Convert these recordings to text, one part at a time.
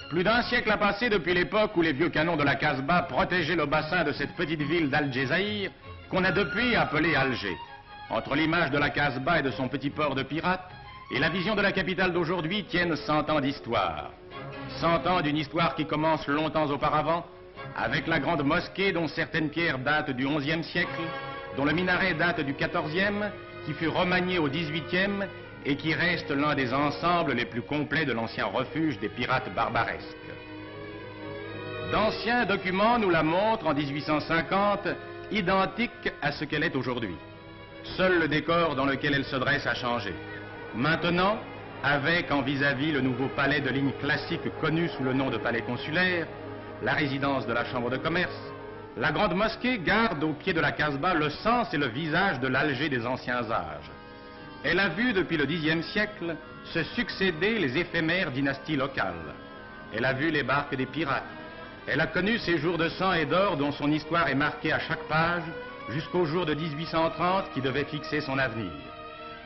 Plus d'un siècle a passé depuis l'époque où les vieux canons de la Casbah protégeaient le bassin de cette petite ville d'Al-Djezaïr, qu'on a depuis appelée Alger. Entre l'image de la Casbah et de son petit port de pirates, et la vision de la capitale d'aujourd'hui tiennent 100 ans d'histoire. 100 ans d'une histoire qui commence longtemps auparavant, avec la grande mosquée dont certaines pierres datent du XIe siècle, dont le minaret date du XIVe, qui fut remanié au XVIIIe et qui reste l'un des ensembles les plus complets de l'ancien refuge des pirates barbaresques. D'anciens documents nous la montrent en 1850, identique à ce qu'elle est aujourd'hui. Seul le décor dans lequel elle se dresse a changé. Maintenant, avec en vis-à-vis le nouveau palais de ligne classique connu sous le nom de palais consulaire, la résidence de la Chambre de commerce, la grande mosquée garde au pied de la Casbah le sens et le visage de l'Alger des anciens âges. Elle a vu depuis le Xe siècle se succéder les éphémères dynasties locales. Elle a vu les barques des pirates. Elle a connu ces jours de sang et d'or dont son histoire est marquée à chaque page, jusqu'au jour de 1830 qui devait fixer son avenir.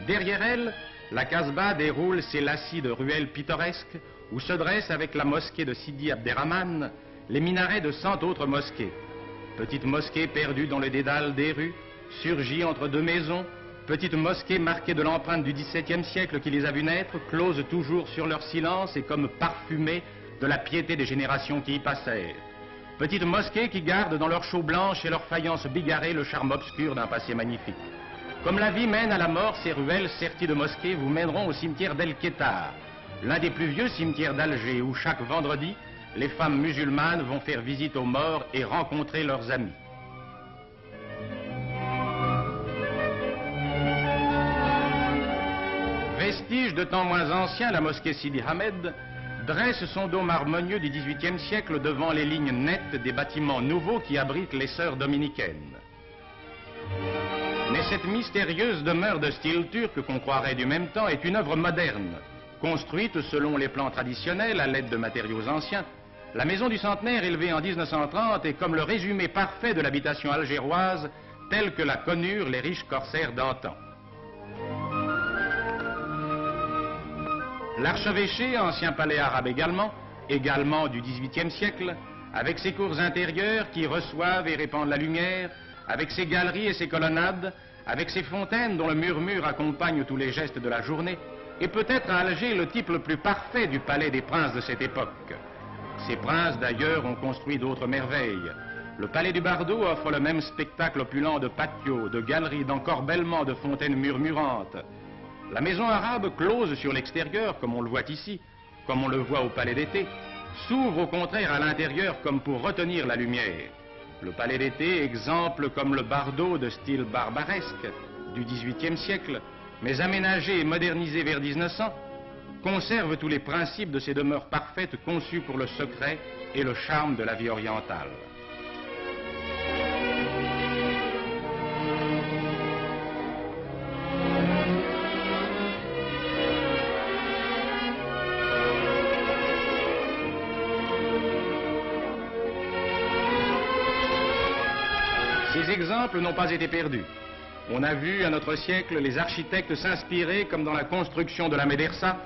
Derrière elle, la Casbah déroule ses lacis de ruelles pittoresques où se dressent avec la mosquée de Sidi Abderrahman les minarets de 100 autres mosquées. Petite mosquée perdue dans le dédale des rues, surgie entre deux maisons, petite mosquée marquée de l'empreinte du XVIIe siècle qui les a vues naître, close toujours sur leur silence et comme parfumée de la piété des générations qui y passèrent. Petite mosquée qui garde dans leur chaux blanche et leur faïence bigarrée le charme obscur d'un passé magnifique. Comme la vie mène à la mort, ces ruelles serties de mosquées vous mèneront au cimetière d'El Ketar, l'un des plus vieux cimetières d'Alger où chaque vendredi, les femmes musulmanes vont faire visite aux morts et rencontrer leurs amis. Vestige de temps moins ancien, la mosquée Sidi Hamed dresse son dôme harmonieux du XVIIIe siècle devant les lignes nettes des bâtiments nouveaux qui abritent les sœurs dominicaines. Mais cette mystérieuse demeure de style turc qu'on croirait du même temps est une œuvre moderne, construite selon les plans traditionnels à l'aide de matériaux anciens. La maison du centenaire élevée en 1930 est comme le résumé parfait de l'habitation algéroise telle que la connurent les riches corsaires d'antan. L'archevêché, ancien palais arabe également du XVIIIe siècle, avec ses cours intérieures qui reçoivent et répandent la lumière, avec ses galeries et ses colonnades, avec ses fontaines dont le murmure accompagne tous les gestes de la journée, est peut-être à Alger le type le plus parfait du palais des princes de cette époque. Ces princes, d'ailleurs, ont construit d'autres merveilles. Le palais du Bardo offre le même spectacle opulent de patios, de galeries, d'encorbellements, de fontaines murmurantes. La maison arabe, close sur l'extérieur, comme on le voit ici, comme on le voit au palais d'été, s'ouvre au contraire à l'intérieur comme pour retenir la lumière. Le palais d'été, exemple comme le Bardo de style barbaresque du XVIIIe siècle, mais aménagé et modernisé vers 1900, conserve tous les principes de ces demeures parfaites conçues pour le secret et le charme de la vie orientale. Ces exemples n'ont pas été perdus. On a vu à notre siècle les architectes s'inspirer, comme dans la construction de la médersa,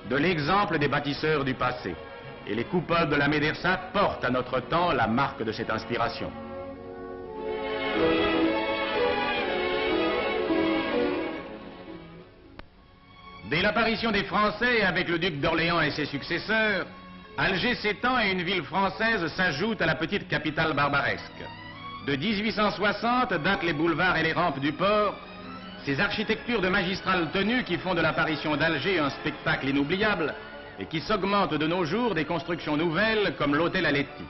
de l'exemple des bâtisseurs du passé. Et les coupoles de la médersa portent à notre temps la marque de cette inspiration. Dès l'apparition des Français avec le duc d'Orléans et ses successeurs, Alger s'étend et une ville française s'ajoute à la petite capitale barbaresque. De 1860 datent les boulevards et les rampes du port, ces architectures de magistrale tenue qui font de l'apparition d'Alger un spectacle inoubliable et qui s'augmentent de nos jours des constructions nouvelles comme l'hôtel Aletti.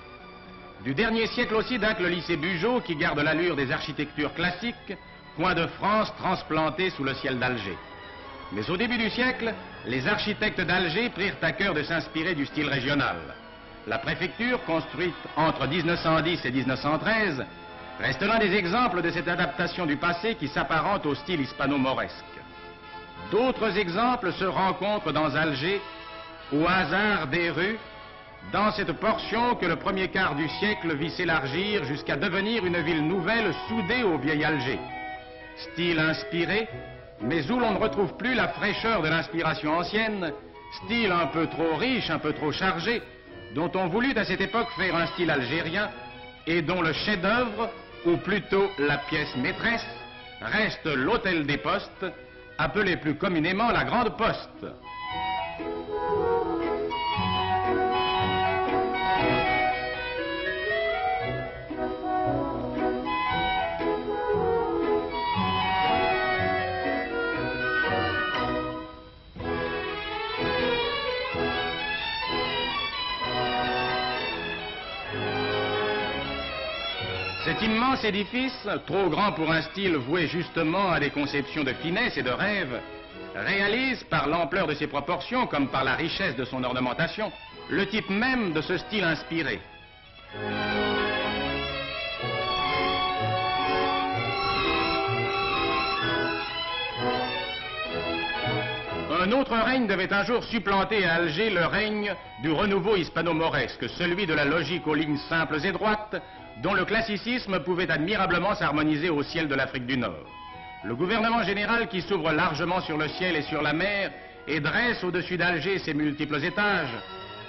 Du dernier siècle aussi date le lycée Bugeaud qui garde l'allure des architectures classiques, coin de France transplanté sous le ciel d'Alger. Mais au début du siècle, les architectes d'Alger prirent à cœur de s'inspirer du style régional. La préfecture, construite entre 1910 et 1913, reste l'un des exemples de cette adaptation du passé qui s'apparente au style hispano-mauresque. D'autres exemples se rencontrent dans Alger, au hasard des rues, dans cette portion que le premier quart du siècle vit s'élargir jusqu'à devenir une ville nouvelle soudée au vieil Alger. Style inspiré, mais où l'on ne retrouve plus la fraîcheur de l'inspiration ancienne, style un peu trop riche, un peu trop chargé, dont on voulut à cette époque faire un style algérien et dont le chef-d'œuvre, ou plutôt la pièce maîtresse, reste l'Hôtel des Postes, appelé plus communément la Grande Poste. Cet immense édifice, trop grand pour un style voué justement à des conceptions de finesse et de rêve, réalise par l'ampleur de ses proportions comme par la richesse de son ornementation le type même de ce style inspiré. Un autre règne devait un jour supplanter à Alger le règne du renouveau hispano-mauresque, celui de la logique aux lignes simples et droites, dont le classicisme pouvait admirablement s'harmoniser au ciel de l'Afrique du Nord. Le gouvernement général qui s'ouvre largement sur le ciel et sur la mer et dresse au-dessus d'Alger ses multiples étages,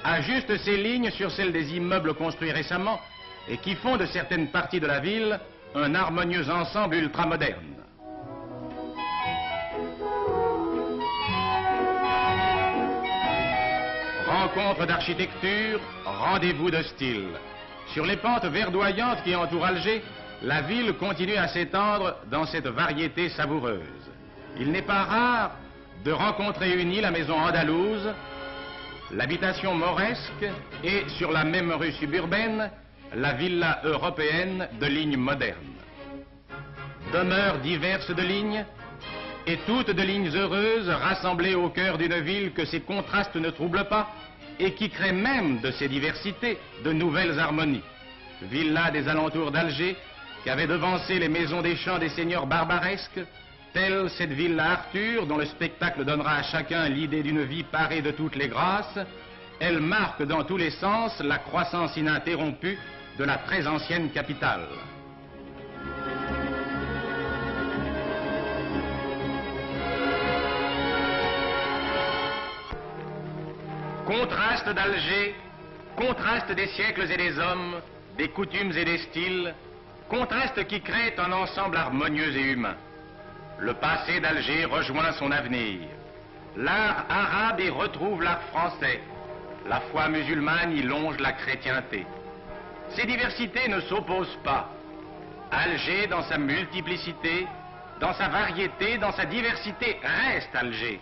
ajuste ses lignes sur celles des immeubles construits récemment et qui font de certaines parties de la ville un harmonieux ensemble ultramoderne. Rencontre d'architecture, rendez-vous de style. Sur les pentes verdoyantes qui entourent Alger, la ville continue à s'étendre dans cette variété savoureuse. Il n'est pas rare de rencontrer unie la maison andalouse, l'habitation mauresque et, sur la même rue suburbaine, la villa européenne de lignes modernes. Demeures diverses de lignes, et toutes de lignes heureuses rassemblées au cœur d'une ville que ces contrastes ne troublent pas et qui crée même de ces diversités de nouvelles harmonies. Villa des alentours d'Alger qui avait devancé les maisons des champs des seigneurs barbaresques, telle cette villa Arthur dont le spectacle donnera à chacun l'idée d'une vie parée de toutes les grâces, elle marque dans tous les sens la croissance ininterrompue de la très ancienne capitale. Contraste d'Alger, contraste des siècles et des hommes, des coutumes et des styles, contraste qui crée un ensemble harmonieux et humain. Le passé d'Alger rejoint son avenir. L'art arabe y retrouve l'art français. La foi musulmane y longe la chrétienté. Ces diversités ne s'opposent pas. Alger, dans sa multiplicité, dans sa variété, dans sa diversité, reste Alger.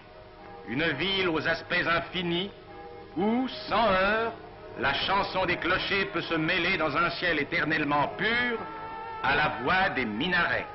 Une ville aux aspects infinis, où, sans heurts, la chanson des clochers peut se mêler dans un ciel éternellement pur à la voix des minarets.